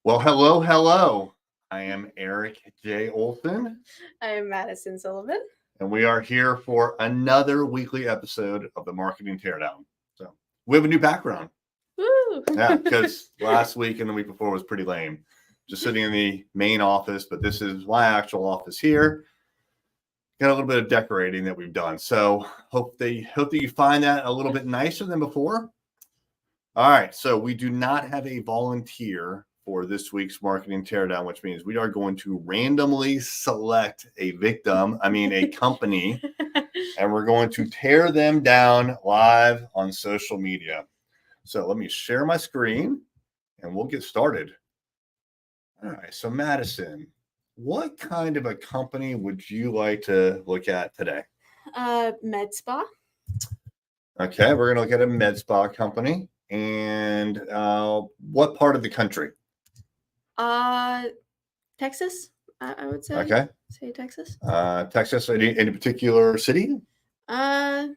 Well, hello, hello. I am Eric J. Olson, I'm Madison Sullivan. and we are here for another weekly episode of the Marketing Teardown. So we have a new background. Woo! Yeah, because last week and the week before was pretty lame. Just sitting in the main office, but this is my actual office here. Got a little bit of decorating that we've done. So hope that you find that a little bit nicer than before. All right, so we do not have a volunteer for this week's Marketing Teardown, which means we are going to randomly select a company, and we're going to tear them down live on social media. So let me share my screen, and we'll get started. All right, so Madison, what kind of a company would you like to look at today? Med spa. Okay, we're going to look at a med spa company. And what part of the country? Texas, I would say. Okay. Say Texas. Texas, any particular city? We'll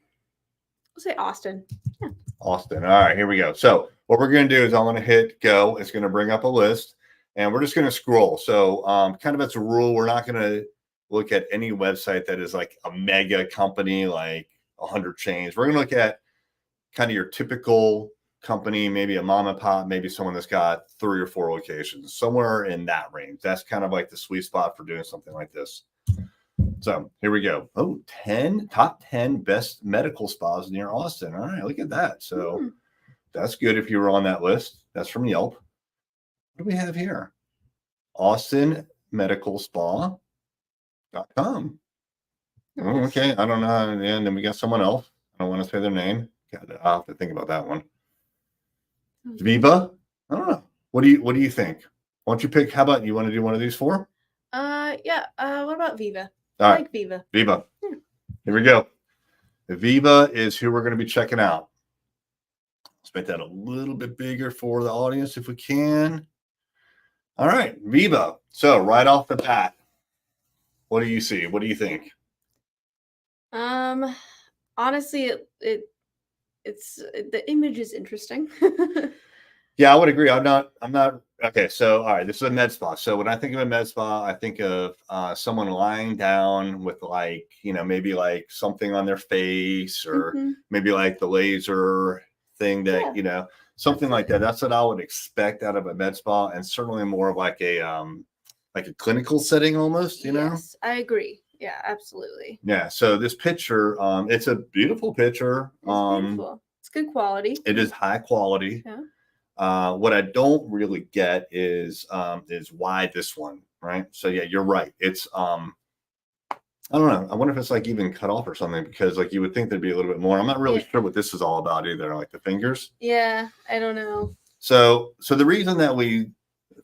say Austin. Yeah. Austin. All right, here we go. So what we're going to do is I'm going to hit go. It's going to bring up a list, and we're just going to scroll. So kind of as a rule, we're not going to look at any website that is like a mega company, like 100 chains. We're going to look at kind of your typical company, maybe a mom and pop, maybe someone that's got 3 or 4 locations, somewhere in that range. That's kind of like the sweet spot for doing something like this. So here we go. Oh, top 10 best medical spas near Austin. All right, look at that. So that's good if you were on that list. That's from Yelp. What do we have here? Austin Medical Spa.com. Oh, okay, I don't know. And then we got someone else. I don't want to say their name. I'll have to think about that one. Viva? I don't know. What do you think? Why don't you pick? How about you want to do one of these 4? Yeah. What about Viva? All right. Like Viva. Viva. Here we go. Viva is who we're going to be checking out. Let's make that a little bit bigger for the audience if we can. All right, Viva. So right off the bat, what do you see? What do you think? Honestly, it's the image is interesting. Yeah, I would agree. I'm not okay. So, all right, this is a med spa. So when I think of a med spa, I think of someone lying down with maybe like something on their face, or maybe like the laser thing that, something like that. That's what I would expect out of a med spa, and certainly more of like a clinical setting almost, Yes, I agree. Yeah, absolutely. Yeah. So this picture, it's a beautiful picture. It's beautiful. It's good quality. It is high quality. Yeah. What I don't really get is why this one, right? So yeah, you're right. It's I don't know. I wonder if it's like even cut off or something, because like you would think there'd be a little bit more. I'm not really sure what this is all about either, like the fingers. Yeah, I don't know. So the reason that we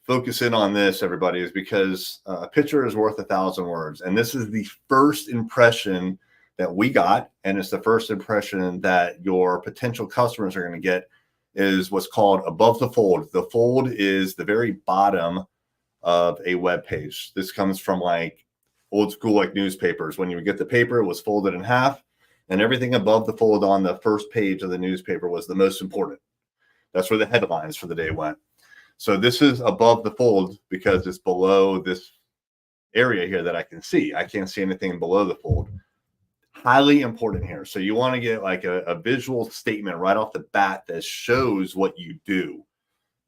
focus in on this, everybody, is because a picture is worth 1,000 words, and this is the first impression that we got, and it's the first impression that your potential customers are going to get, is what's called above the fold. The fold is the very bottom of a web page. This comes from like old school like newspapers. When you would get the paper, it was folded in half, and everything above the fold on the first page of the newspaper was the most important. That's where the headlines for the day went. So this is above the fold because it's below this area here that I can see. I can't see anything below the fold. Highly important here. So you want to get like a visual statement right off the bat that shows what you do.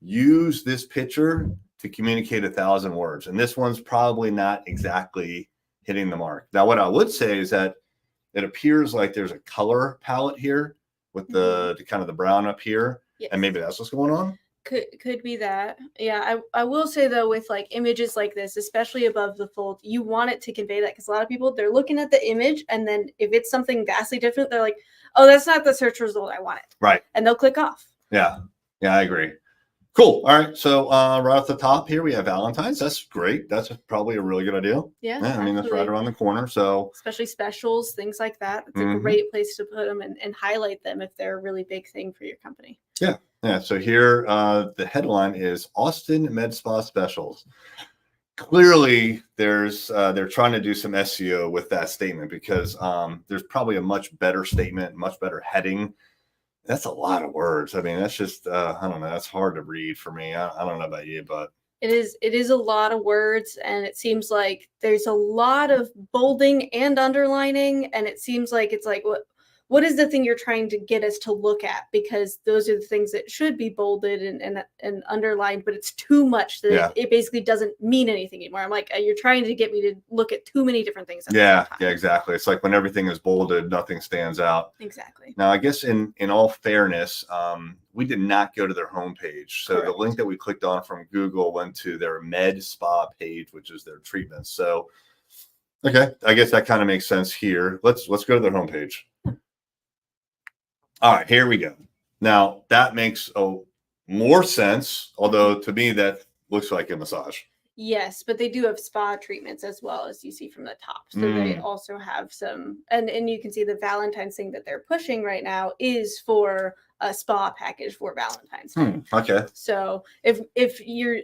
Use this picture to communicate 1,000 words. And this one's probably not exactly hitting the mark. Now, what I would say is that it appears like there's a color palette here with the kind of the brown up here. Yes. And maybe that's what's going on. Could be that. Yeah, I will say though, with like images like this, especially above the fold, you want it to convey that, because a lot of people, they're looking at the image, and then if it's something vastly different, they're like, oh, that's not the search result I wanted. Right. And they'll click off. Yeah, I agree. Cool. All right. So right off the top here, we have Valentine's. That's great. That's probably a really good idea. Yeah. I mean, that's right around the corner. So especially specials, things like that. It's a great place to put them and highlight them if they're a really big thing for your company. Yeah. Yeah. So here, the headline is Austin Med Spa Specials. Clearly, they're trying to do some SEO with that statement, because there's probably a much better statement, much better heading. That's a lot of words. I mean, that's just, I don't know. That's hard to read for me. I don't know about you, but It is a lot of words, and it seems like there's a lot of bolding and underlining, and it seems like it's like what is the thing you're trying to get us to look at? Because those are the things that should be bolded and underlined, but it's too much that Yeah. it basically doesn't mean anything anymore. I'm like, you're trying to get me to look at too many different things at the Yeah, same time. yeah, exactly. It's like when everything is bolded, nothing stands out. Exactly. Now, I guess in all fairness, we did not go to their homepage. So the Correct. link that we clicked on from Google went to their Med Spa page, which is their treatment. So, okay, I guess that kind of makes sense here. Let's go to their homepage. All right, here we go. Now that makes more sense, although to me that looks like a massage. Yes, but they do have spa treatments as well, as you see from the top. So they also have some, and you can see the Valentine's thing that they're pushing right now is for a spa package for Valentine's Day. Okay. So if you're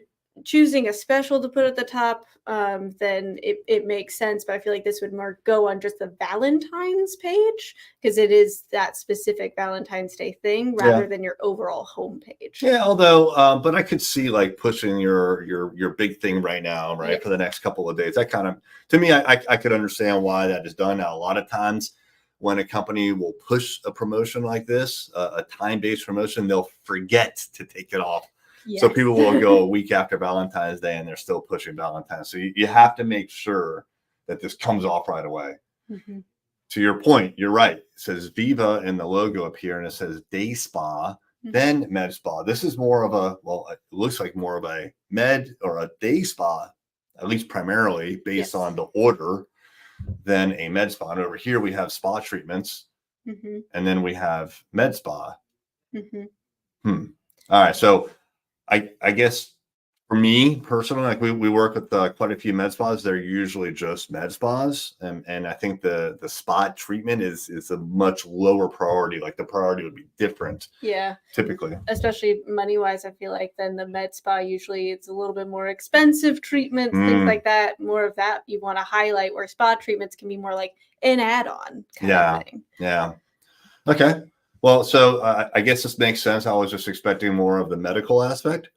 choosing a special to put at the top, then it makes sense. But I feel like this would more go on just the Valentine's page because it is that specific Valentine's Day thing rather than your overall homepage. Yeah, although, but I could see like pushing your big thing right now, right, for the next couple of days. That kind of, to me, I could understand why that is done. Now, a lot of times when a company will push a promotion like this, a time-based promotion, they'll forget to take it off. Yes. So people will go a week after Valentine's Day and they're still pushing Valentine's. So you have to make sure that this comes off right away. Mm-hmm. To your point, you're right. It says Viva in the logo up here and it says Day Spa, then Med Spa. This is more of a, well, it looks like more of a med or a day spa, at least primarily based on the order, than a med spa. And over here we have spa treatments and then we have med spa. All right. So I guess for me personally, like we work with quite a few med spas. They're usually just med spas, and I think the spa treatment is a much lower priority. Like the priority would be different. Yeah, typically, especially money wise, I feel like than the med spa. Usually, it's a little bit more expensive treatments, things like that. More of that you want to highlight, where spa treatments can be more like an add-on kind of thing. Yeah. Okay. Well, so I guess this makes sense. I was just expecting more of the medical aspect.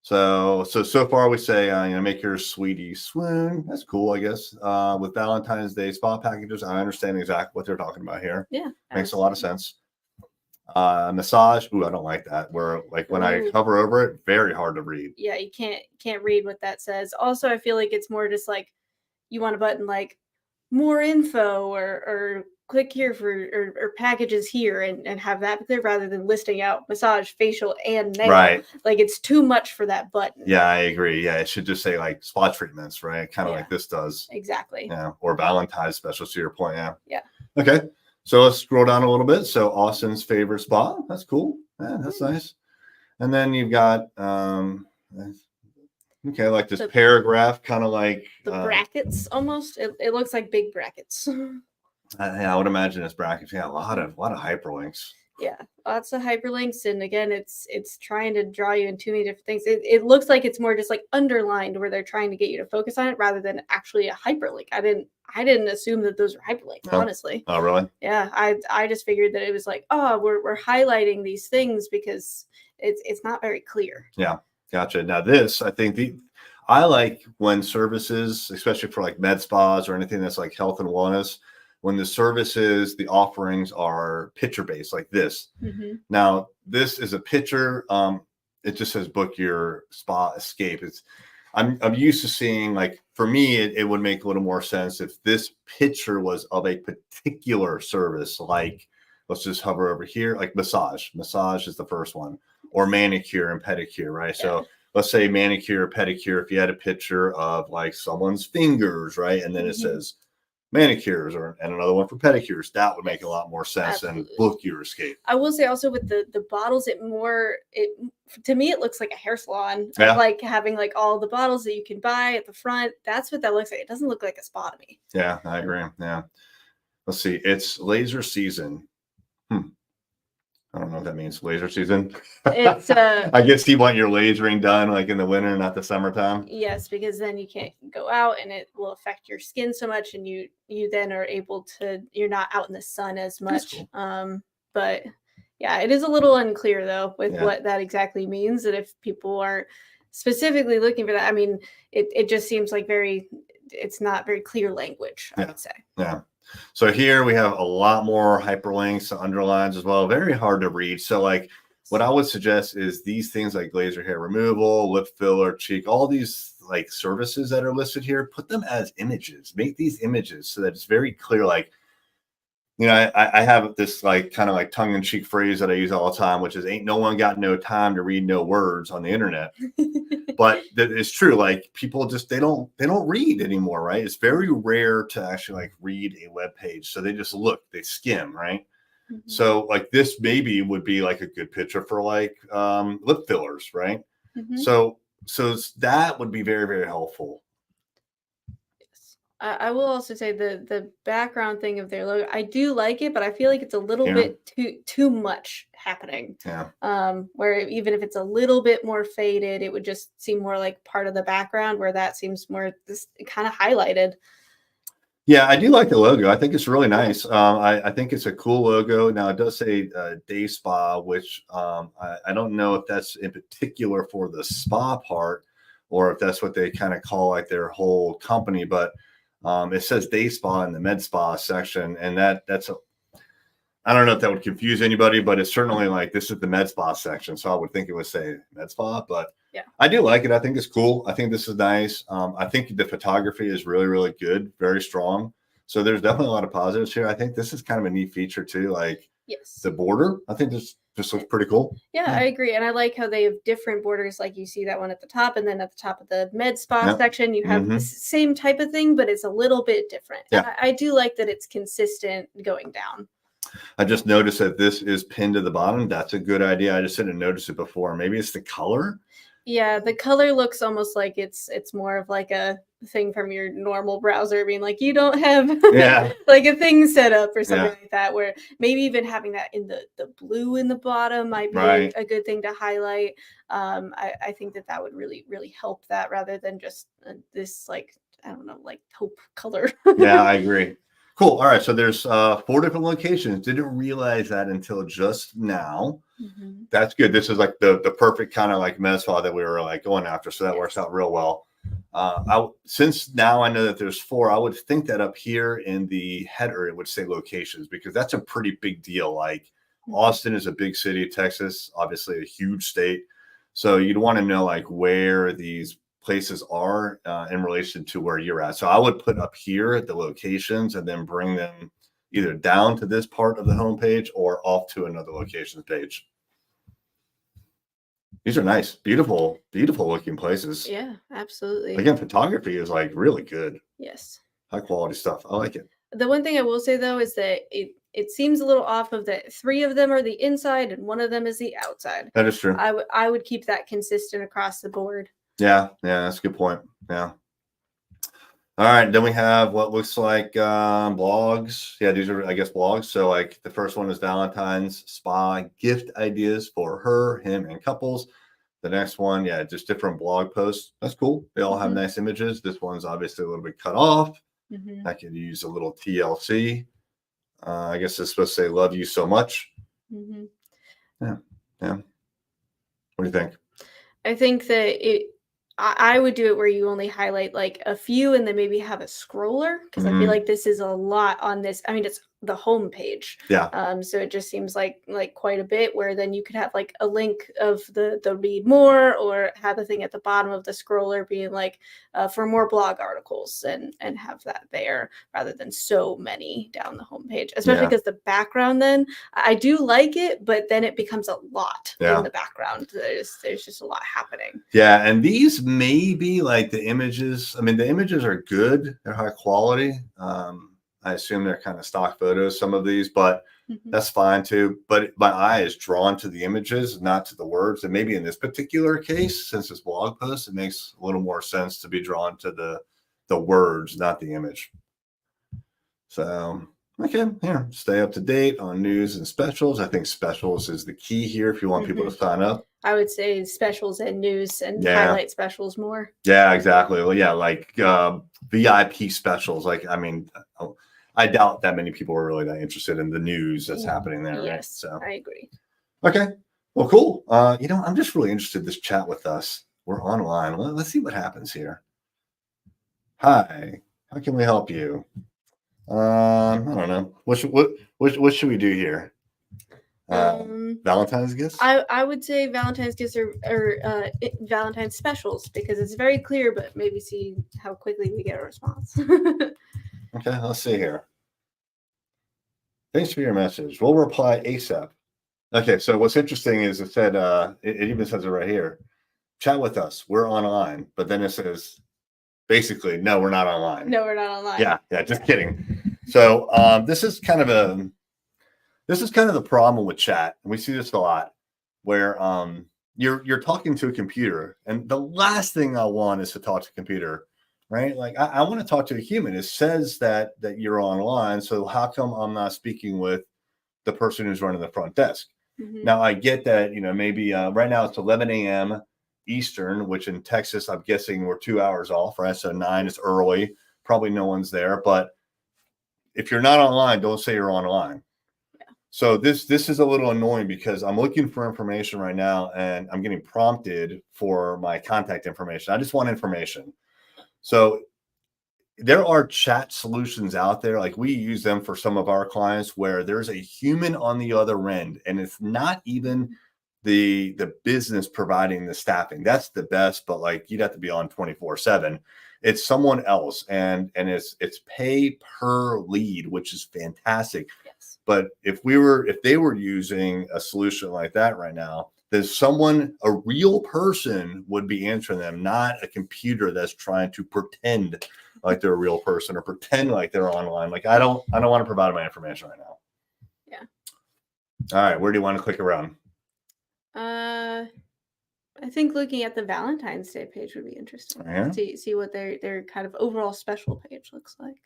So far we say, make your sweetie swoon. That's cool, I guess. With Valentine's Day spa packages, I understand exactly what they're talking about here. Yeah, makes a lot of sense. Massage. Ooh, I don't like that. Where like when I hover over it, very hard to read. Yeah, you can't read what that says. Also, I feel like it's more just like you want a button like more info or click here for or packages here and have that there rather than listing out massage, facial, and nail. Right. Like it's too much for that button. Yeah, I agree. Yeah, it should just say like spa treatments, right? Kind of like this does. Exactly. Yeah, or Valentine's special to your point. Yeah. Yeah. Okay. So let's scroll down a little bit. So Austin's favorite spa. That's cool. Yeah, that's nice. And then you've got okay, like this paragraph, kind of like the brackets almost. It looks like big brackets. I would imagine it's brackets. Yeah, a lot of hyperlinks. Yeah, lots of hyperlinks, and again, it's trying to draw you in too many different things. It looks like it's more just like underlined where they're trying to get you to focus on it rather than actually a hyperlink. I didn't assume that those were hyperlinks, honestly. Oh, really? Yeah, I just figured that it was like, oh, we're highlighting these things because it's not very clear. Yeah, gotcha. Now this, I think I like when services, especially for like med spas or anything that's like health and wellness, when the services, the offerings are picture based like this. Now, this is a picture. It just says book your spa escape. I'm used to seeing, like, for me, it would make a little more sense if this picture was of a particular service, like let's just hover over here, like massage. Massage is the first one, or manicure and pedicure, right? Yeah. So let's say manicure or pedicure, if you had a picture of like someone's fingers, right? And then it says manicures and another one for pedicures, that would make a lot more sense than book your escape. I will say also with the bottles, to me it looks like a hair salon. Yeah. Like having like all the bottles that you can buy at the front. That's what that looks like. It doesn't look like a spa to me. Yeah, I agree. Yeah. Let's see. It's laser season. I don't know what that means. Laser season. It's I guess you want your lasering done like in the winter, not the summertime. Yes, because then you can't go out and it will affect your skin so much, and you then are able to. You're not out in the sun as much. Cool. But yeah, it is a little unclear though with what that exactly means. That if people aren't specifically looking for that. I mean, it just seems like it's not very clear language, I would say. Yeah. So here we have a lot more hyperlinks and underlines as well. Very hard to read. So like what I would suggest is these things like laser hair removal, lip filler, cheek, all these like services that are listed here, put them as images. Make these images so that it's very clear. Like, you know, I have this like kind of like tongue-in-cheek phrase that I use all the time, which is ain't no one got no time to read no words on the internet. But it's true. Like people just they don't read anymore, right? It's very rare to actually like read a web page. So they just look, they skim, right? Mm-hmm. So like this maybe would be like a good picture for like lip fillers, right? Mm-hmm. So that would be very, very helpful. I will also say the background thing of their logo, I do like it, but I feel like it's a little bit too much happening. Yeah. Where even if it's a little bit more faded, it would just seem more like part of the background, where that seems more this kind of highlighted. Yeah, I do like the logo. I think it's really nice. I think it's a cool logo. Now it does say day spa, which I don't know if that's in particular for the spa part or if that's what they kind of call like their whole company, but it says day spa in the med spa section, and that's I don't know if that would confuse anybody, but it's certainly like this is the med spa section, so I would think it would say med spa. But yeah, I do like it. I think it's cool. I think this is nice. I think the photography is really, really good, very strong. So there's definitely a lot of positives here. I think this is kind of a neat feature too. Like the border, I think this looks pretty cool. Yeah, I agree. And I like how they have different borders. Like you see that one at the top, and then at the top of the med spa section, you have the same type of thing, but it's a little bit different. Yeah. And I do like that it's consistent going down. I just noticed that this is pinned to the bottom. That's a good idea. I just didn't notice it before. Maybe it's the color. Yeah, the color looks almost like it's more of like a thing from your normal browser being like, you don't have like a thing set up or something like that, where maybe even having that in the blue in the bottom might be a good thing to highlight. I think that would really, really help that rather than just this like, I don't know, like taupe color. Yeah, I agree. Cool. All right. So there's 4 different locations. Didn't realize that until just now. Mm-hmm. That's good. This is like the perfect kind of like med spa that we were like going after. So that works out real well. Since now I know that there's 4, I would think that up here in the header, it would say locations, because that's a pretty big deal. Like Austin is a big city, Texas, obviously a huge state. So you'd want to know like where these places are in relation to where you're at. So I would put up here the locations and then bring them either down to this part of the homepage or off to another locations page. These are nice, beautiful, beautiful looking places. Yeah, absolutely. Again, photography is like really good. Yes. High quality stuff. I like it. The one thing I will say though is that it seems a little off of that 3 of them are the inside and 1 of them is the outside. That is true. I would keep that consistent across the board. Yeah, that's a good point. Yeah. All right, then we have what looks like blogs. Yeah, these are, I guess, blogs. So like the first one is Valentine's spa gift ideas for her, him, and couples. The next one, just different blog posts. That's cool. They all have nice images. This one's obviously a little bit cut off. I could use a little TLC. I guess it's supposed to say "love you so much." Yeah. What do you think? I think that I would do it where you only highlight like a few and then maybe have a scroller, because I feel like this is a lot on this. I mean, it's the home page. Yeah. So it just seems like quite a bit, where then you could have like a link of the read more, or have a thing at the bottom of the scroller being like for more blog articles, and have that there rather than so many down the homepage, especially because the background, then I do like it, but then it becomes a lot in the background. There's just a lot happening. Yeah. And these may be like the images. I mean, the images are good. They're high quality. I assume they're kind of stock photos, some of these, but that's fine too. But my eye is drawn to the images, not to the words. And maybe in this particular case, since it's blog post, it makes a little more sense to be drawn to the words, not the image. So, okay, here, stay up to date on news and specials. I think specials is the key here if you want people to sign up. I would say specials and news, and highlight specials more. Yeah, exactly. Well, yeah, like VIP specials. Like, I mean, I doubt that many people are really that interested in the news that's happening there. Yes, right? So I agree. Okay, well, cool. I'm just really interested in this chat with us. we're online. Let's see what happens here. Hi, how can we help you? I don't know. What should we do here? Valentine's gifts? I would say Valentine's gifts or Valentine's specials, because it's very clear, but maybe see how quickly we get a response. Okay, let's see here. Thanks for your message. We'll reply ASAP. Okay, so what's interesting is it said, it even says it right here. Chat with us. We're online. But then it says, basically, no, we're not online. No, we're not online. Yeah, just kidding. So this is kind of the problem with chat, and we see this a lot, where you're talking to a computer, and the last thing I want is to talk to a computer, right? Like I want to talk to a human. It says that you're online, so how come I'm not speaking with the person who's running the front desk? Mm-hmm. Now I get that, maybe right now it's 11 a.m. Eastern, which in Texas I'm guessing we're 2 hours off, right? So 9 is early, probably no one's there, but if you're not online, don't say you're online. So this is a little annoying because I'm looking for information right now and I'm getting prompted for my contact information. I just want information. So there are chat solutions out there, like we use them for some of our clients, where there's a human on the other end, and it's not even the business providing the staffing. That's the best, but like you'd have to be on 24/7. It's someone else, and it's pay per lead, which is fantastic. Yes. But if they were using a solution like that right now, there's a real person would be answering them, not a computer that's trying to pretend like they're a real person or pretend like they're online. Like I don't want to provide my information right now. Yeah. All right, where do you want to click around? I think looking at the Valentine's Day page would be interesting. Yeah. See what their kind of overall special page looks like.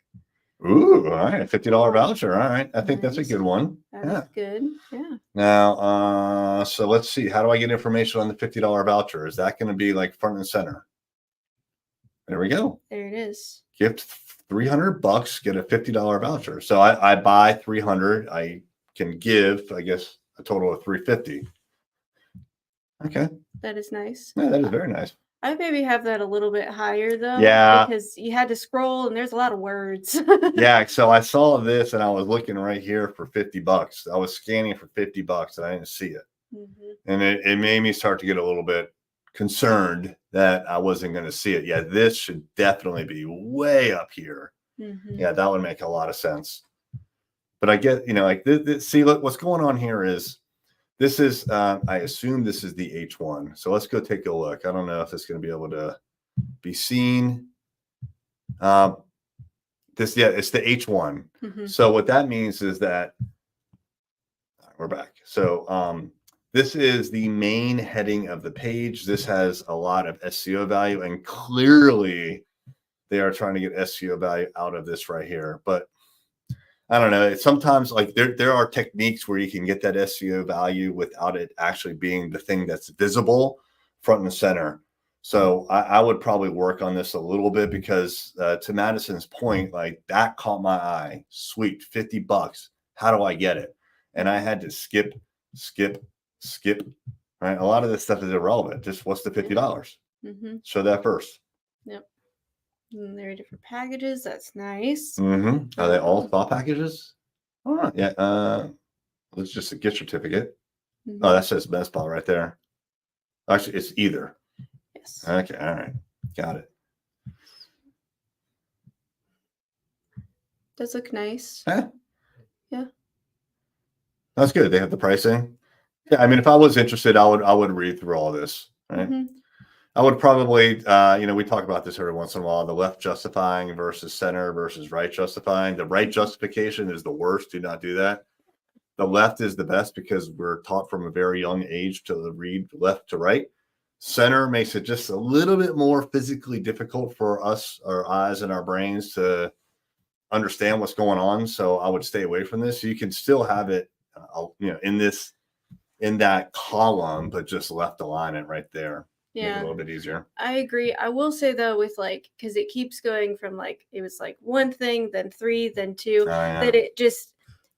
Ooh, all right, $50 voucher. All right, I think that's a good one. That's good. Yeah. Now, so let's see. How do I get information on the $50 voucher? Is that going to be like front and center? There we go. There it is. Gift $300, get a $50 voucher. So I buy 300. I can give, I guess, a total of $350. Okay. That is nice. Yeah, that is very nice. I maybe have that a little bit higher though. Yeah. Because you had to scroll and there's a lot of words. Yeah. So I saw this and I was looking right here for $50. I was scanning for $50 and I didn't see it. Mm-hmm. And it made me start to get a little bit concerned that I wasn't going to see it. Yeah, this should definitely be way up here. Mm-hmm. Yeah, that would make a lot of sense. But I get, like see, look, what's going on here is this is, I assume this is the H1. So let's go take a look. I don't know if it's going to be able to be seen. It's the H1. Mm-hmm. So what that means is that we're back. So this is the main heading of the page. This has a lot of SEO value, and clearly they are trying to get SEO value out of this right here. But I don't know. It's sometimes like there are techniques where you can get that SEO value without it actually being the thing that's visible front and center. So I would probably work on this a little bit because to Madison's point, like that caught my eye. Sweet, $50. How do I get it? And I had to skip. Right. A lot of this stuff is irrelevant. Just what's the $50? Mm-hmm. Show that first. Yep. And there are different packages. That's nice. Mm-hmm. Are they all spa packages? Oh, yeah. It's just a gift certificate. Mm-hmm. Oh, that says med spa right there. Actually, it's either. Yes. Okay. All right. Got it. Does look nice. Yeah. Yeah. That's good. They have the pricing. Yeah. I mean, if I was interested, I would read through all this. Right. Mm-hmm. I would probably, we talk about this every once in a while, the left justifying versus center versus right justifying. The right justification is the worst. Do not do that. The left is the best because we're taught from a very young age to read left to right. Center makes it just a little bit more physically difficult for us, our eyes and our brains to understand what's going on. So I would stay away from this. You can still have it, in that column, but just left align it right there. Yeah, make it a little bit easier. I agree. I will say though, with because it keeps going from it was one thing, then 3, then 2, that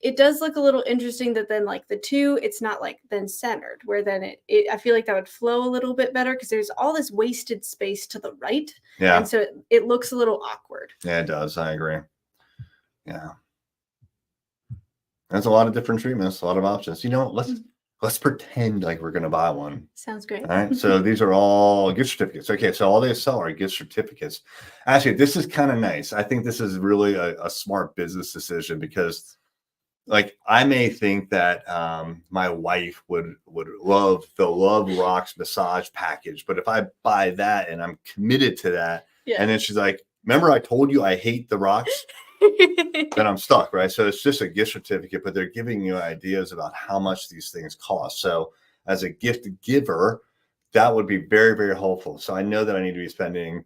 it does look a little interesting that then like the 2, it's not like then centered, where then I feel like that would flow a little bit better because there's all this wasted space to the right. Yeah. And so it looks a little awkward. Yeah, it does. I agree. Yeah. There's a lot of different treatments, a lot of options. Let's pretend like we're going to buy one. Sounds great. All right. So these are all gift certificates. Okay. So all they sell are gift certificates. Actually, this is kind of nice. I think this is really a smart business decision because, like, I may think that my wife would love the Love Rocks massage package, but if I buy that and I'm committed to that, and then she's like, "Remember, I told you I hate the rocks." Then I'm stuck, right? So it's just a gift certificate, but they're giving you ideas about how much these things cost. So as a gift giver, that would be very, very helpful. So I know that I need to be spending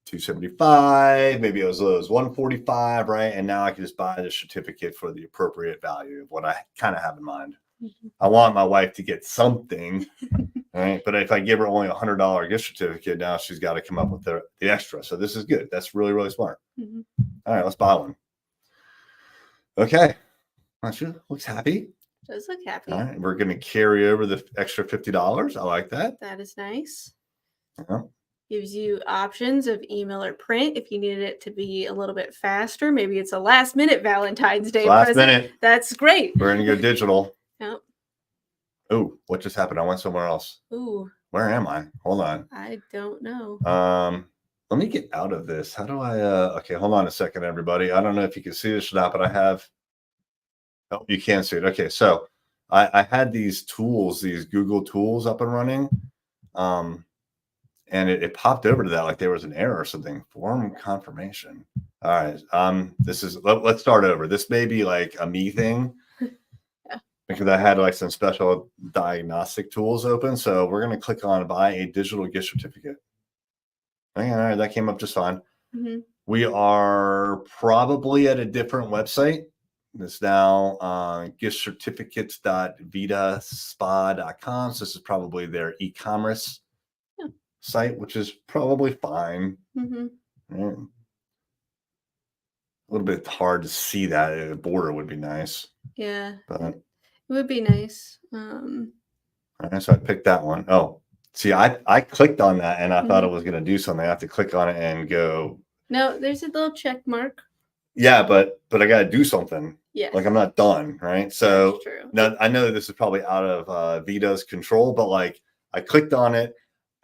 $275, maybe as low as $145, right? And now I can just buy the certificate for the appropriate value of what I kind of have in mind. Mm-hmm. I want my wife to get something, right? But if I give her only $100 gift certificate, now she's got to come up with the extra. So this is good. That's really, really smart. Mm-hmm. All right, let's buy one. Okay. She looks happy. Does look happy. All right, we're going to carry over the extra $50. I like that. That is nice. Yeah. Gives you options of email or print if you needed it to be a little bit faster. Maybe it's a last minute Valentine's Day Last present. minute. That's great. We're going to go digital. Yep. Oh, what just happened? I went somewhere else. Ooh. Where am I? Hold on. I don't know. Let me get out of this. How do I okay, hold on a second, everybody. I don't know if you can see this or not, but I have you can see it. Okay, so I had these tools, these Google tools up and running. And it popped over to that like there was an error or something. Form confirmation. All right. This is let's start over. This may be like a me thing. Yeah. Because I had like some special diagnostic tools open. So we're going to click on buy a digital gift certificate. Okay, all right, that came up just fine. Mm-hmm. We are probably at a different website. It's now giftcertificates.vitaspa.com. So this is probably their e-commerce site, which is probably fine. Mm-hmm. Right. A little bit hard to see that. A border would be nice. Yeah, but it would be nice. All right, so I picked that one. Oh, see, I clicked on that and I thought it was going to do something. I have to click on it and go. No, there's a little check mark. Yeah, but I got to do something. Yeah, like I'm not done, right? So that's true. Now I know this is probably out of Vita's control, but like I clicked on it.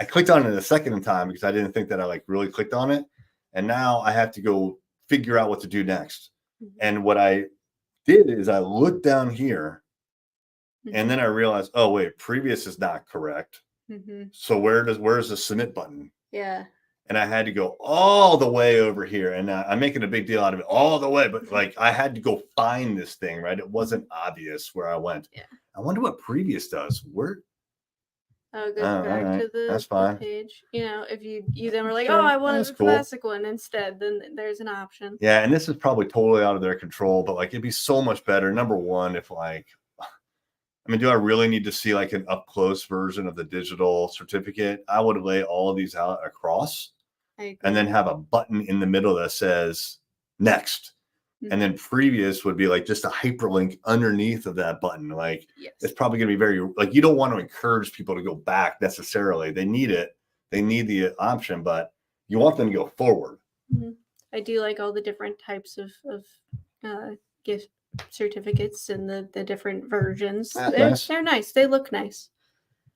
I clicked on it a second time because I didn't think that I like really clicked on it, and now I have to go figure out what to do next. Mm-hmm. And what I did is I looked down here, and then I realized, oh wait, previous is not correct. Mm-hmm. So where's the submit button? Yeah. And I had to go all the way over here, and I'm making a big deal out of it all the way, but like I had to go find this thing, right? It wasn't obvious where I went. Yeah. I wonder what previous does. Where? Oh, it goes back to That's fine. the page. You know, if you then were like, oh, I wanted the classic one instead, then there's an option. Yeah, and this is probably totally out of their control, but like it'd be so much better. Number one, if like, I mean, do I really need to see like an up close version of the digital certificate? I would lay all of these out across and then have a button in the middle that says next. Mm-hmm. And then previous would be like just a hyperlink underneath of that button. Like it's probably going to be very like you don't want to encourage people to go back necessarily. They need it. They need the option, but you want them to go forward. Mm-hmm. I do like all the different types of gift certificates and the different versions. They're nice. They look nice.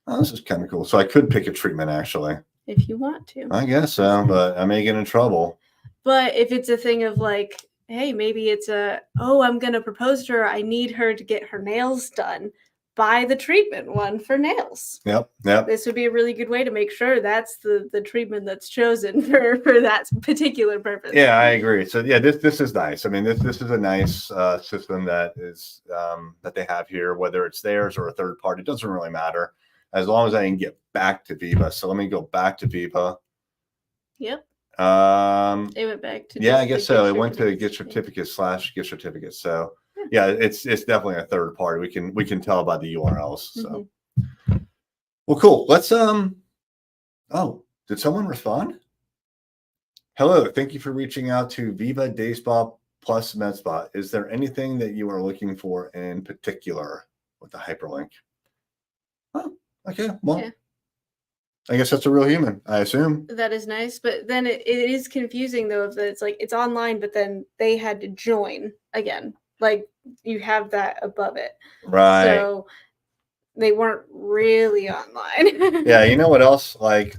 Oh, this is kind of cool. So I could pick a treatment actually. If you want to. I guess so, but I may get in trouble. But if it's a thing of like, hey, maybe it's I'm going to propose to her. I need her to get her nails done. Buy the treatment one for nails. Yep. This would be a really good way to make sure that's the treatment that's chosen for that particular purpose. Yeah, I agree. So yeah, this is nice. I mean, this is a nice system that is that they have here, whether it's theirs or a third party, it doesn't really matter as long as I can get back to Viva. So let me go back to Viva. Yep. It went back to I guess so. It went to gift certificate / gift certificate. So yeah, it's definitely a third party. We can tell by the URLs. So well, cool. Let's oh, did someone respond? Hello, thank you for reaching out to Viva Day Spa plus MedSpot, is there anything that you are looking for in particular with the hyperlink? Oh, okay. Well, Yeah. I guess that's a real human, I assume. That is nice, but then it is confusing though if it's like it's online, but then they had to join again. Like you have that above it. Right. So they weren't really online. Yeah. You know what else? Like,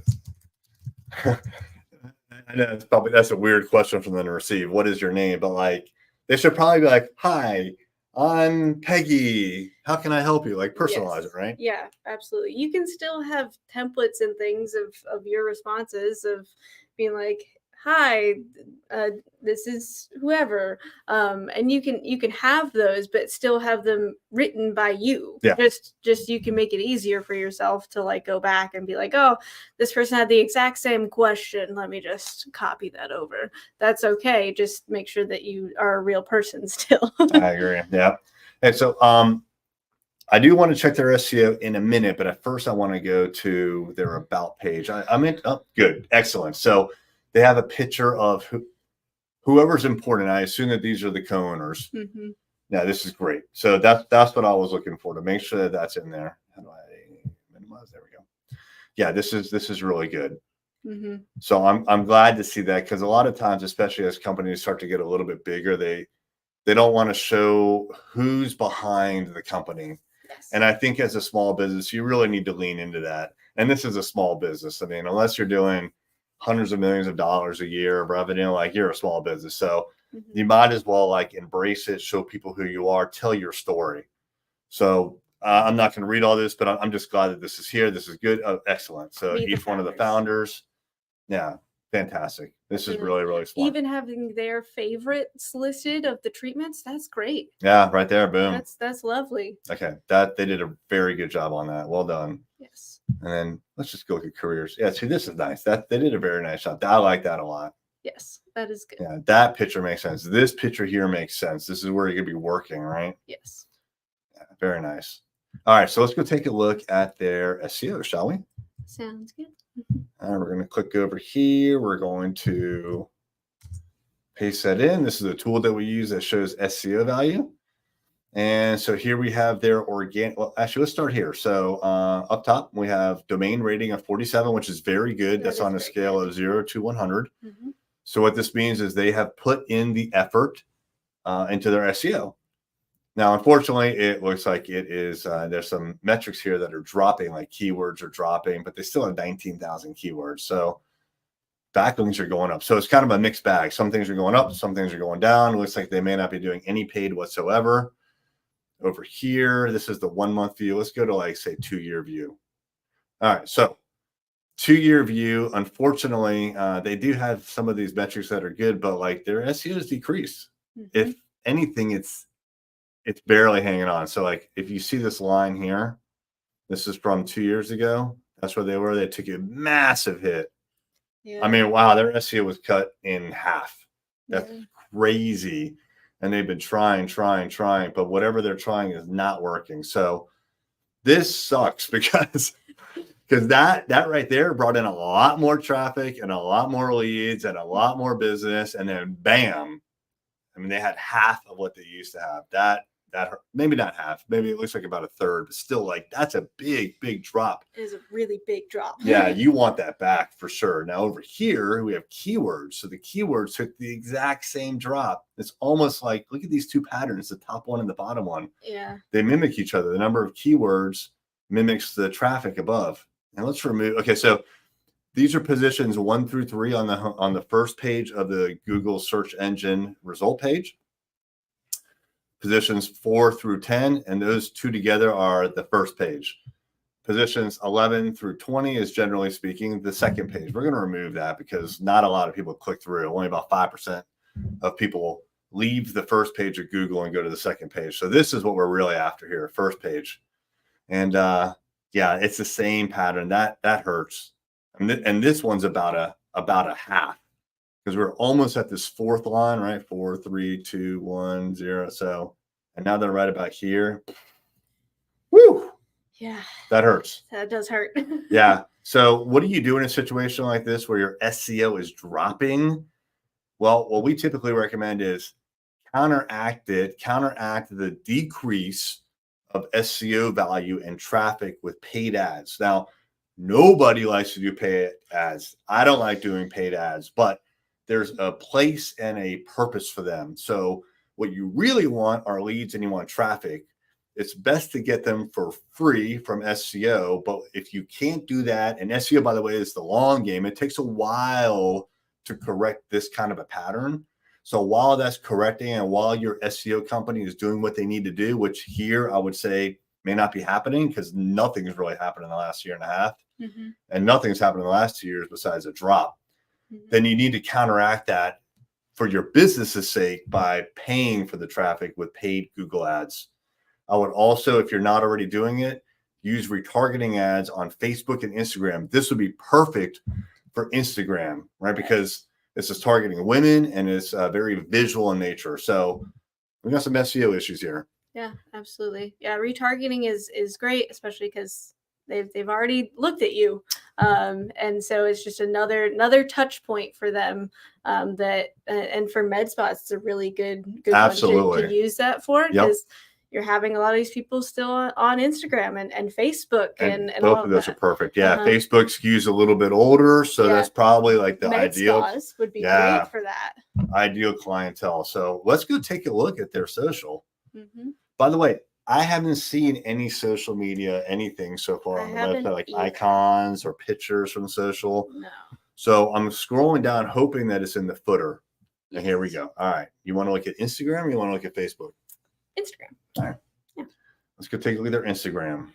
I know that's a weird question for them to receive. What is your name? But like, they should probably be like, "Hi, I'm Peggy. How can I help you?" Like, personalize it, Yes. right? Yeah, absolutely. You can still have templates and things of your responses of being like, "Hi, uh, this is whoever," and you can have those, but still have them written by you. Yeah. Just you can make it easier for yourself to like go back and be like, "Oh, this person had the exact same question. Let me just copy that over." That's okay. Just make sure that you are a real person still. I agree. Yeah. And so, I do want to check their SEO in a minute, but at first I want to go to their about page. I'm in. Oh, good, excellent. So they have a picture of whoever's important. I assume that these are the co-owners. hmm Yeah, this is great. So that's what I was looking for, to make sure that that's in there. How do I minimize? There we go. Yeah, this is really good. hmm So I'm glad to see that, because a lot of times, especially as companies start to get a little bit bigger, they don't want to show who's behind the company. Yes. And I think as a small business, you really need to lean into that. And this is a small business. I mean, unless you're doing hundreds of millions of dollars a year of revenue, like, you're a small business. So you might as well like embrace it, show people who you are, tell your story. So I'm not going to read all this, but I'm just glad that this is here. This is good. Oh, excellent. So Meet the each one of the founders. founders. Yeah, fantastic. This is Yeah. really, really smart. Even having their favorites listed of the treatments, that's great. Yeah, right there. Boom. That's lovely. Okay, that they did a very good job on that. Well done. Yes. And then let's just go look at careers. Yeah, see, this is nice. That they did a very nice job. I like that a lot. Yes, that is good. Yeah, that picture makes sense. This picture here makes sense. This is where you're gonna be working, right? Yes. Yeah, very nice. All right, so let's go take a look at their SEO, shall we? Sounds good. All right, we're going to click over here. We're going to paste that in. This is a tool that we use that shows SEO value. And so here we have their organic. Well, actually, let's start here. So up top, we have domain rating of 47, which is very good. That's on a scale of 0 to 100. Mm-hmm. So what this means is they have put in the effort into their SEO. Now, unfortunately, it looks like it is, there's some metrics here that are dropping, like keywords are dropping, but they still have 19,000 keywords. So backlinks are going up. So it's kind of a mixed bag. Some things are going up, some things are going down. It looks like they may not be doing any paid whatsoever. Over here, this is the 1 month view. Let's go to, like, say, 2-year view. All right. So 2-year view, unfortunately, they do have some of these metrics that are good, but like their SEO has decreased. Mm-hmm. If anything, it's barely hanging on. So like, if you see this line here, this is from 2 years ago. That's where they were. They took a massive hit. Yeah. I mean, wow, their SEO was cut in half. That's Yeah. crazy. And they've been trying, but whatever they're trying is not working. So this sucks because that right there brought in a lot more traffic and a lot more leads and a lot more business. And then bam, I mean, they had half of what they used to have. That hurt. Maybe not half. Maybe it looks like about a third, but still, like, that's a big drop. It is a really big drop. Yeah, you want that back for sure. Now over here, we have keywords. So the keywords took the exact same drop. It's almost like, look at these two patterns, the top one and the bottom one. Yeah. They mimic each other. The number of keywords mimics the traffic above. And let's remove, okay, so these are positions 1 through 3 on the first page of the Google search engine result page. Positions 4 through 10, and those two together are the first page. Positions 11 through 20 is, generally speaking, the second page. We're going to remove that because not a lot of people click through. Only about 5% of people leave the first page of Google and go to the second page. So this is what we're really after here, first page. And yeah, it's the same pattern. That hurts. And this one's about a half, because we're almost at this fourth line, right? 4, 3, 2, 1, 0. So, and now they're right about here. Woo! Yeah. That hurts. That does hurt. Yeah. So what do you do in a situation like this where your SEO is dropping? Well, what we typically recommend is counteract the decrease of SEO value and traffic with paid ads. Now, nobody likes to do paid ads. I don't like doing paid ads, but there's a place and a purpose for them. So what you really want are leads and you want traffic. It's best to get them for free from SEO. But if you can't do that, and SEO, by the way, is the long game, it takes a while to correct this kind of a pattern. So while that's correcting and while your SEO company is doing what they need to do, which here I would say may not be happening because nothing's really happened in the last year and a half, and nothing's happened in the last 2 years besides a drop, then you need to counteract that for your business's sake by paying for the traffic with paid Google ads. I would also, if you're not already doing it, use retargeting ads on Facebook and Instagram. This would be perfect for Instagram, right? Because this is targeting women and it's very visual in nature. So we got some SEO issues here. Yeah, absolutely. Yeah, retargeting is great, especially because they've already looked at you, and so it's just another touch point for them. And for MedSpa, it's a really good Absolutely. one to use that for, because you're having a lot of these people still on Instagram and Facebook and both all of those that. are perfect. Yeah, Facebook skews a little bit older, so that's probably like the Med ideal. Spas would be great for that. Ideal clientele. So let's go take a look at their social. By the way, I haven't seen any social media, anything so far on the website, like icons or pictures from social. No. So I'm scrolling down, hoping that it's in the footer. And here we go. All right. You want to look at Instagram or you want to look at Facebook? Instagram. All right. Yeah. Let's go take a look at their Instagram.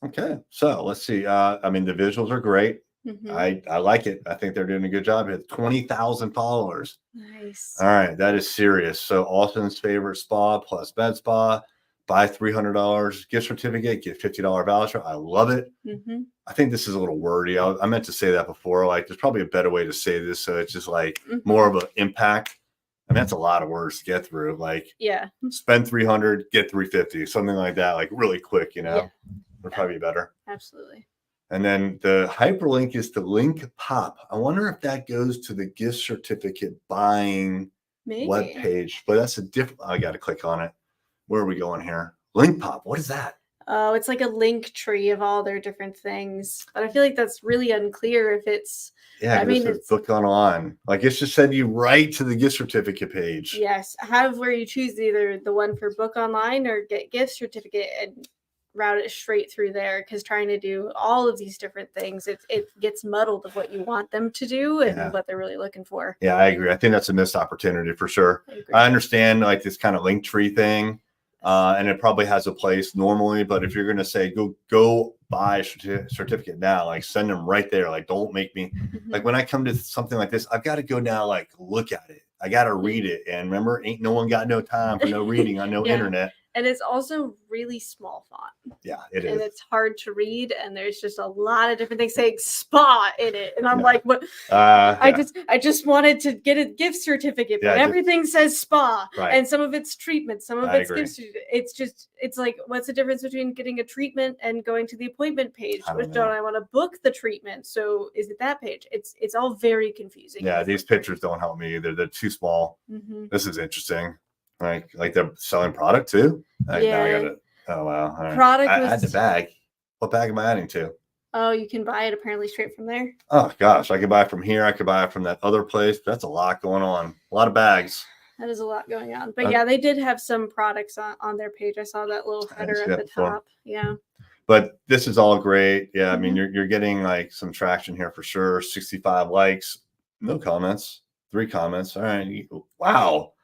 Okay. So let's see. I mean, the visuals are great. I like it. I think they're doing a good job here. 20,000 followers. Nice. All right. That is serious. So Austin's favorite spa plus med spa. Buy $300 gift certificate, get $50 voucher. I love it. I think this is a little wordy. I meant to say that before. Like, there's probably a better way to say this, so it's just like more of an impact. I mean, that's a lot of words to get through. Like, spend 300, get 350, something like that. Like, really quick, you know. Would probably be better. Absolutely. And then the hyperlink is to Link Pop. I wonder if that goes to the gift certificate buying web page, but that's a different. I got to click on it. Where are we going here? Link Pop. What is that? Oh, it's like a link tree of all their different things. But I feel like that's really unclear if it's. Yeah, I mean, it's book online. Like, it's just send you right to the gift certificate page. Yes. Have where you choose either the one for book online or get gift certificate and route it straight through there, because trying to do all of these different things, it gets muddled of what you want them to do and what they're really looking for. Yeah, I agree. I think that's a missed opportunity for sure. I understand like this kind of link tree thing. And it probably has a place normally, but if you're going to say, go buy a certificate now, like send them right there. Like, don't make me like when I come to something like this, I've got to go now, like look at it. I got to read it. And remember, ain't no one got no time for no reading on no internet. And it's also really small font. Yeah, it is. And it's hard to read. And there's just a lot of different things saying spa in it. And I'm like, what? I just wanted to get a gift certificate, but everything says spa. Right. And some of it's treatment. Some of it's gift certificate. It's like, what's the difference between getting a treatment and going to the appointment page? Don't I want to book the treatment? So is it that page? It's all very confusing. Yeah, these pictures don't help me either. They're too small. This is interesting. Like they're selling product too. Now I got it. Oh wow! Right. Product. I had the bag. What bag am I adding to? Oh, you can buy it apparently straight from there. Oh gosh, I could buy it from here. I could buy it from that other place. That's a lot going on. A lot of bags. That is a lot going on. But yeah, they did have some products on their page. I saw that little header at the top. Yeah. But this is all great. Yeah, I mean you're getting like some traction here for sure. 65 likes, no comments, 3 comments. All right. Wow.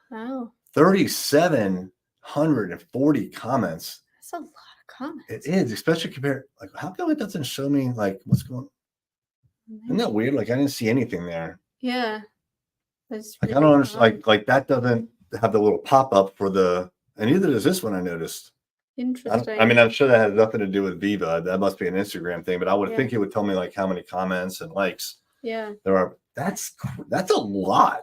3,740 comments. That's a lot of comments. It is, especially compared. Like, how come it doesn't show me like what's going on? Isn't that weird? Like, I didn't see anything there. Yeah. That's like, I don't understand. Like that doesn't have the little pop up for the, and neither does this one. I noticed. Interesting. I mean, I'm sure that has nothing to do with Viva. That must be an Instagram thing. But I would think it would tell me like how many comments and likes. Yeah. There are. That's a lot.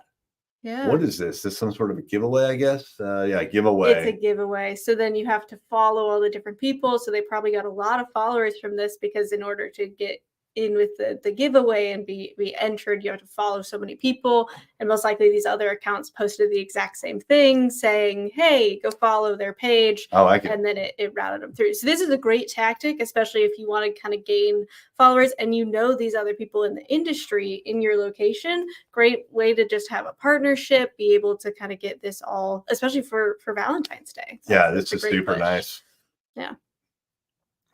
Yeah. What is this? This some sort of a giveaway, I guess? Giveaway. It's a giveaway. So then you have to follow all the different people. So they probably got a lot of followers from this, because in order to get in with the giveaway and be entered, you have to follow so many people, and most likely these other accounts posted the exact same thing saying, hey, go follow their page. I like it. And then it routed them through. So this is a great tactic, especially if you want to kind of gain followers and you know these other people in the industry in your location. Great way to just have a partnership, be able to kind of get this all, especially for Valentine's Day. Yeah, this is super nice. Yeah.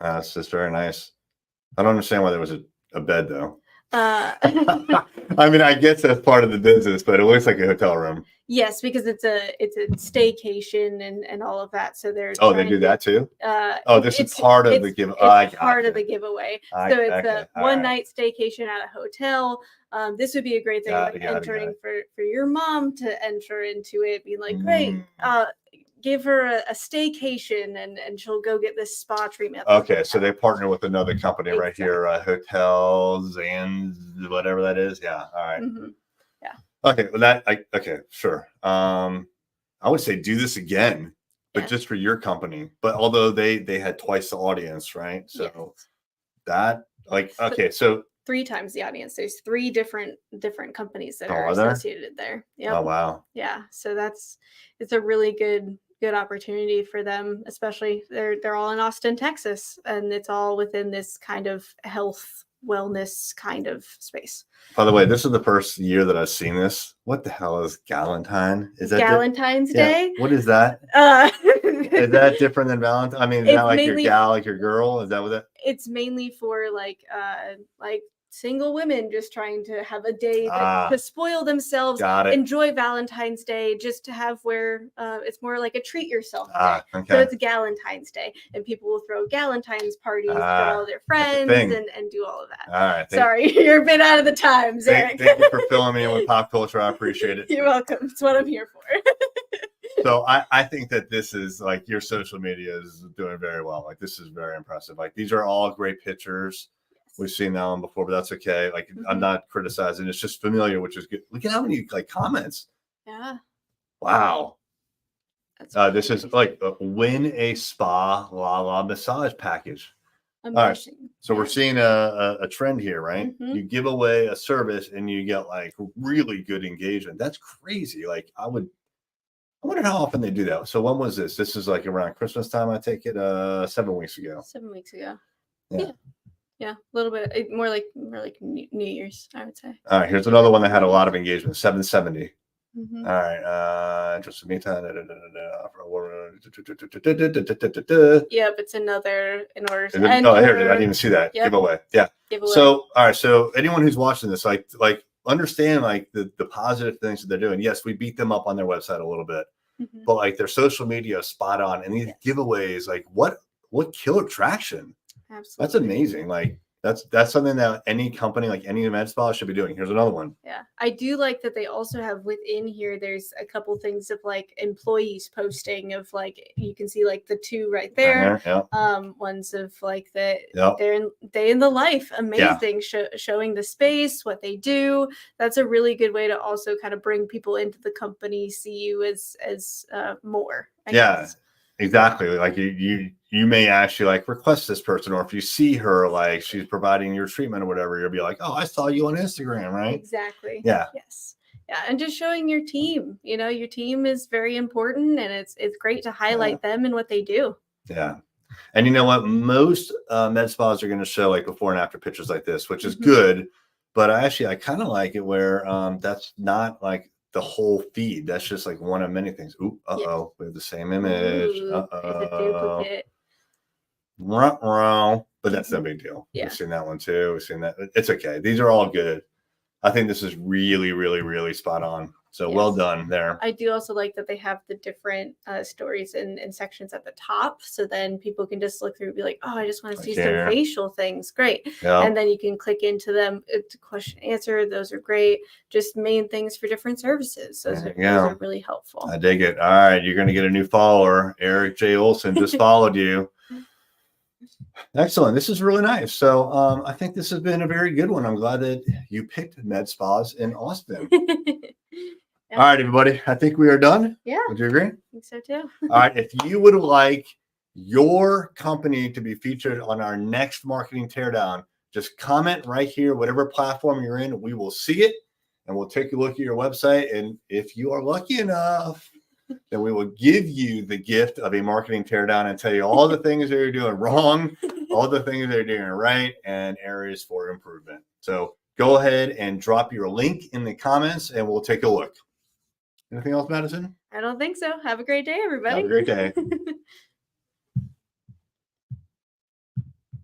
It's just very nice. I don't understand why there was a bed though. I mean, I guess that's part of the business, but it looks like a hotel room. Yes, because it's a staycation and all of that. So they're they do that too. This is part of the giveaway. It's part of the giveaway. So it's a one night staycation at a hotel. This would be a great thing, entering for your mom to enter into it, being like, great, give her a staycation and she'll go get this spa treatment. Okay, so they partner with another company right here, hotels and whatever that is. Yeah, all right. Yeah. Okay, well okay, sure. I would say do this again, but just for your company. But although they had twice the audience, right? So that so 3 times the audience. There's 3 different companies that are associated there. Yeah. Oh wow. Yeah. So it's a really good opportunity for them, especially they're all in Austin, Texas, and it's all within this kind of health wellness kind of space. By the way, this is the first year that I've seen this. What the hell is Galentine? Is that Valentine's Day? What is that? Is that different than Valentine? I mean, is that like your gal, like your girl? Is that what that? It's mainly for like single women just trying to have a day to spoil themselves, enjoy Valentine's Day, just to have where it's more like a treat yourself day. Okay. So it's Galentine's Day, and people will throw Galentine's parties for all their friends and do all of that. All right. Sorry, you're a bit out of the times, Eric. Thank you for filling me in with pop culture. I appreciate it. You're welcome. It's what I'm here for. So I think that this is like your social media is doing very well. Like this is very impressive. Like these are all great pictures. We've seen that one before, but that's okay. Like I'm not criticizing. It's just familiar, which is good. Look at how many comments. Yeah. Wow. This is like win a spa la massage package. Amazing. All right. So we're seeing a trend here, right? You give away a service and you get like really good engagement. That's crazy. Like I wonder how often they do that. So when was this? This is like around Christmas time, I take it. 7 weeks ago. 7 weeks ago. Yeah. Yeah, a little bit more like New Year's, I would say. All right, here's another one that had a lot of engagement. 770. All right, interesting. Meantime. Yep, it's another in order to enter. Oh, here it is. I didn't even see that. Yep. Giveaway. Yeah. Giveaway. So, all right. So, anyone who's watching this, like understand like the positive things that they're doing. Yes, we beat them up on their website a little bit, but like their social media is spot on, and these giveaways, like what killer traction. Absolutely. That's amazing. Like that's something that any company, like any med spa, should be doing. Here's another one. Yeah, I do like that they also have within here. There's a couple things of like employees posting of like you can see like the 2 right there. Ones of like the they're day in the life, amazing, showing the space, what they do. That's a really good way to also kind of bring people into the company, see you as more. I guess. Exactly. Like you may actually like request this person, or if you see her like she's providing your treatment or whatever, you'll be like, oh, I saw you on Instagram, right? Exactly. Yeah. Yes. Yeah, and just showing your team. You know, your team is very important, and it's great to highlight them and what they do. Yeah. And you know what? Most med spas are going to show like before and after pictures like this, which is good. But I kind of like it where that's not like the whole feed. That's just like one of many things. Ooh, we have the same image. It's a duplicate. But that's no big deal. Yeah. We've seen that one too. We've seen that. It's okay. These are all good. I think this is really, really, really spot on. So well done there. I do also like that they have the different stories and sections at the top. So then people can just look through and be like, oh, I just want to see some facial things. Great. Yep. And then you can click into them to question answer. Those are great. Just main things for different services. Those are really helpful. I dig it. All right. You're going to get a new follower. Eric J. Olson just followed you. Excellent. This is really nice. So I think this has been a very good one. I'm glad that you picked med spas in Austin. All right, everybody. I think we are done. Yeah. Would you agree? I think so too. All right. If you would like your company to be featured on our next marketing teardown, just comment right here, whatever platform you're in, we will see it and we'll take a look at your website. And if you are lucky enough, then we will give you the gift of a marketing teardown and tell you all the things that you're doing wrong, all the things that you're doing right, and areas for improvement. So go ahead and drop your link in the comments and we'll take a look. Anything else, Madison? I don't think so. Have a great day, everybody. Have a great day.